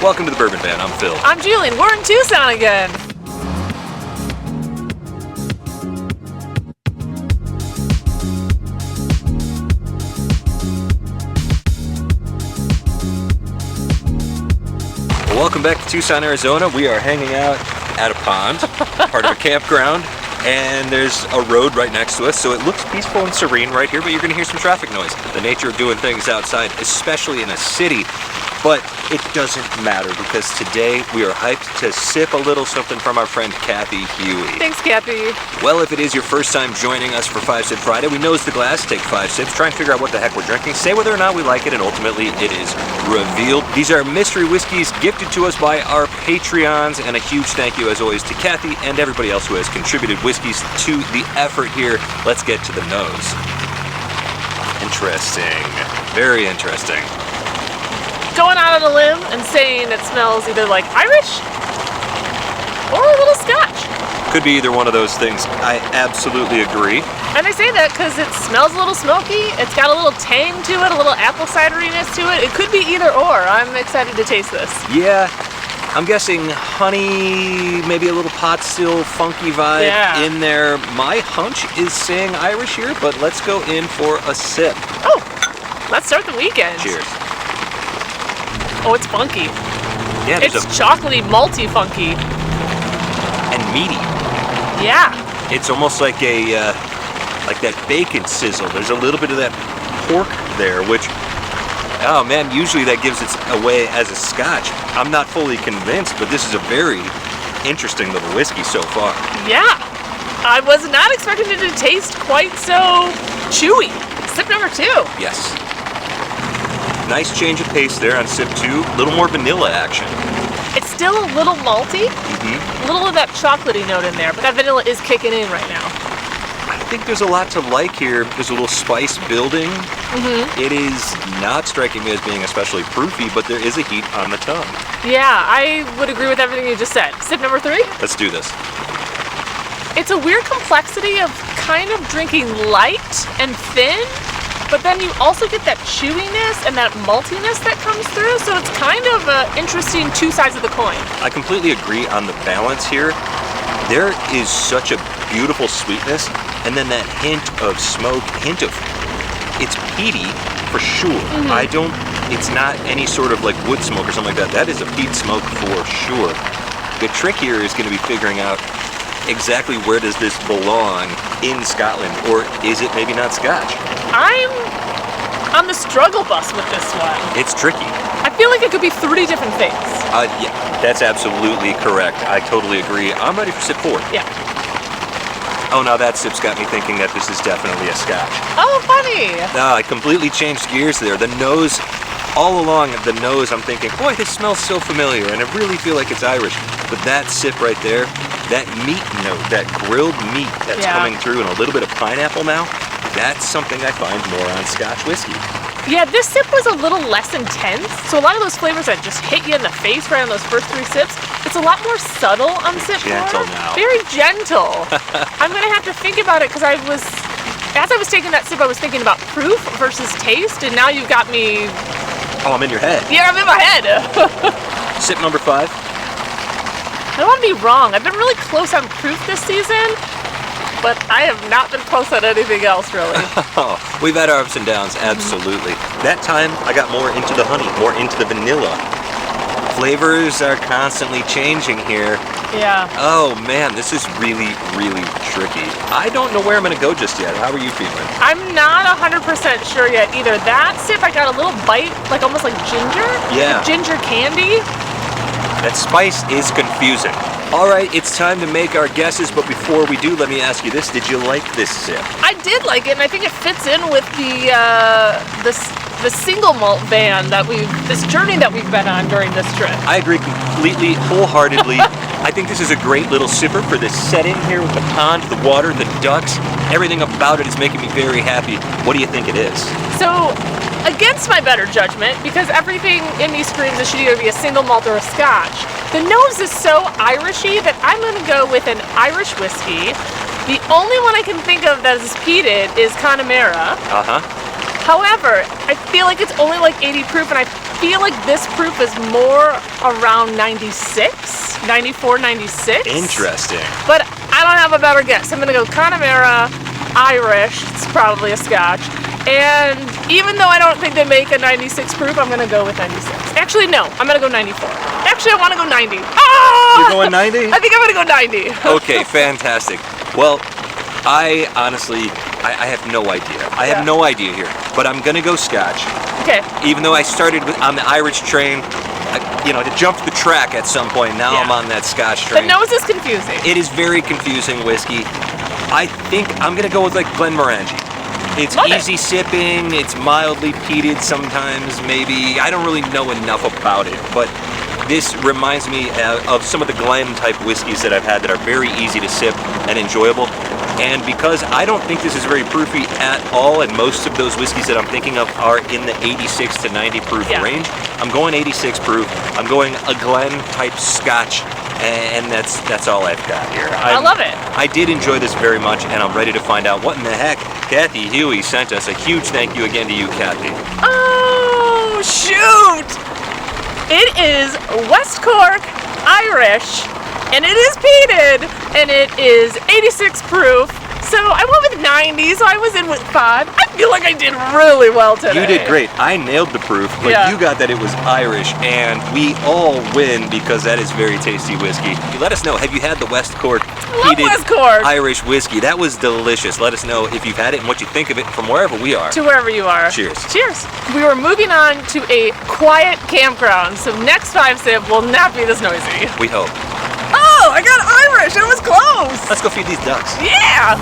Welcome to the Bourbon Van. I'm Phil. I'm Julian. We're in Tucson again. Welcome back to Tucson, Arizona. We are hanging out at a pond, part of a campground, and there's a road right next to us, so it looks peaceful and serene right here, but you're gonna hear some traffic noise. The nature of doing things outside, especially in a city, but it doesn't matter because today we are hyped to sip a little something from our friend Kathy Hughey. Thanks, Kathy. Well, if it is your first time joining us for 5 Sip Friday, we nose the glass, take 5 sips, try and figure out what the heck we're drinking, say whether or not we like it, and ultimately it is revealed. These are mystery whiskeys gifted to us by our Patreons, and a huge thank you as always to Kathy and everybody else who has contributed whiskeys to the effort here. Let's get to the nose. Interesting. Very interesting. Going out on a limb and saying it smells either like Irish or a little Scotch. Could be either one of those things. I absolutely agree. And I say that because it smells a little smoky, it's got a little tang to it, a little apple cideriness to it. It could be either or. I'm excited to taste this. Yeah, I'm guessing honey, maybe a little pot still funky vibe in there. My hunch is saying Irish here, but let's go in for a sip. Oh, let's start the weekend. Cheers. Oh, it's funky. Yeah, it's chocolatey, malty funky. And meaty. Yeah. It's almost like a like that bacon sizzle. There's a little bit of that pork there, which, oh man, usually that gives it away as a Scotch. I'm not fully convinced, but this is a very interesting little whiskey so far. Yeah. I was not expecting it to taste quite so chewy. Sip number 2. Yes. Nice change of pace there on sip 2. A little more vanilla action. It's still a little malty. A little of that chocolatey note in there, but that vanilla is kicking in right now. I think there's a lot to like here. There's a little spice building. It is not striking me as being especially proofy, but there is a heat on the tongue. Yeah, I would agree with everything you just said. Sip number 3? Let's do this. It's a weird complexity of kind of drinking light and thin, but then you also get that chewiness and that maltiness that comes through, so it's kind of interesting two sides of the coin. I completely agree on the balance here. There is such a beautiful sweetness, and then that hint of smoke, it's peaty for sure. It's not any sort of like wood smoke or something like that. That is a peat smoke for sure. The trick here is going to be figuring out exactly where does this belong in Scotland, or is it maybe not Scotch? I'm on the struggle bus with this one. It's tricky. I feel like it could be 3 different things. Yeah, that's absolutely correct. I totally agree. I'm ready for sip 4. Yeah. Oh, now that sip's got me thinking that this is definitely a Scotch. Oh, funny. No, I completely changed gears there. The nose, all along the nose, I'm thinking, boy, this smells so familiar, and I really feel like it's Irish. But that sip right there, that meat note, that grilled meat that's coming through, and a little bit of pineapple now, that's something I find more on Scotch whiskey. Yeah, this sip was a little less intense, so a lot of those flavors that just hit you in the face right on those first 3 sips, it's a lot more subtle on sip 4. Gentle now. Very gentle. I'm gonna have to think about it because as I was taking that sip, I was thinking about proof versus taste, and now you've got me. Oh, I'm in your head. Yeah, I'm in my head. Sip number 5. I don't want to be wrong. I've been really close on proof this season, but I have not been close on anything else, really. Oh, we've had our ups and downs, absolutely. That time, I got more into the honey, more into the vanilla. Flavors are constantly changing here. Yeah. Oh man, this is really, really tricky. I don't know where I'm gonna go just yet. How are you feeling? I'm not 100% sure yet either. That sip, I got a little bite, like almost like ginger. Yeah. Like ginger candy. That spice is confusing. All right, it's time to make our guesses, but before we do, let me ask you this. Did you like this sip? I did like it, and I think it fits in with the single malt van this journey that we've been on during this trip. I agree completely, wholeheartedly. I think this is a great little sipper for this setting here with the pond, the water, the ducks. Everything about it is making me very happy. What do you think it is? So, against my better judgment, because everything in me screams it should either be a single malt or a Scotch, the nose is so Irishy that I'm going to go with an Irish whiskey. The only one I can think of that is peated is Connemara. Uh-huh. However, I feel like it's only like 80 proof, and I feel like this proof is more around 96, 94, 96. Interesting. But I don't have a better guess. I'm gonna go Connemara, Irish. It's probably a Scotch. And even though I don't think they make a 96 proof, I'm gonna go with 96. Actually, no, I'm gonna go 94. Actually, I wanna go 90. Ah! You're going 90? I think I'm gonna go 90. Okay, fantastic. Well, I honestly, I have no idea. I have no idea here, but I'm gonna go Scotch. Okay. Even though I started on the Irish train, to jump the track at some point, now I'm on that Scotch The train. nose is confusing. It is very confusing whiskey. I think I'm gonna go with like Glenmorangie. It's easy sipping, it's mildly peated sometimes, maybe. I don't really know enough about it, but this reminds me of some of the Glen type whiskeys that I've had that are very easy to sip and enjoyable. And because I don't think this is very proofy at all, and most of those whiskeys that I'm thinking of are in the 86 to 90 proof range, I'm going 86 proof. I'm going a Glen type Scotch, and that's all I've got here. I love it. I did enjoy this very much, and I'm ready to find out what in the heck Kathy Hughey sent us. A huge thank you again to you, Kathy. Oh, shoot! It is West Cork Irish, and it is peated, and it is 86 proof. So I went with 90, so I was in with 5. I feel like I did really well today. You did great. I nailed the proof, but you got that it was Irish, and we all win because that is very tasty whiskey. Let us know, have you had the West Cork peated West Cork Irish whiskey? That was delicious. Let us know if you've had it and what you think of it from wherever we are. To wherever you are. Cheers. Cheers. We were moving on to a quiet campground, so next 5-sip will not be this noisy. We hope. Oh, I got Irish. It was close. Let's go feed these ducks. Yeah.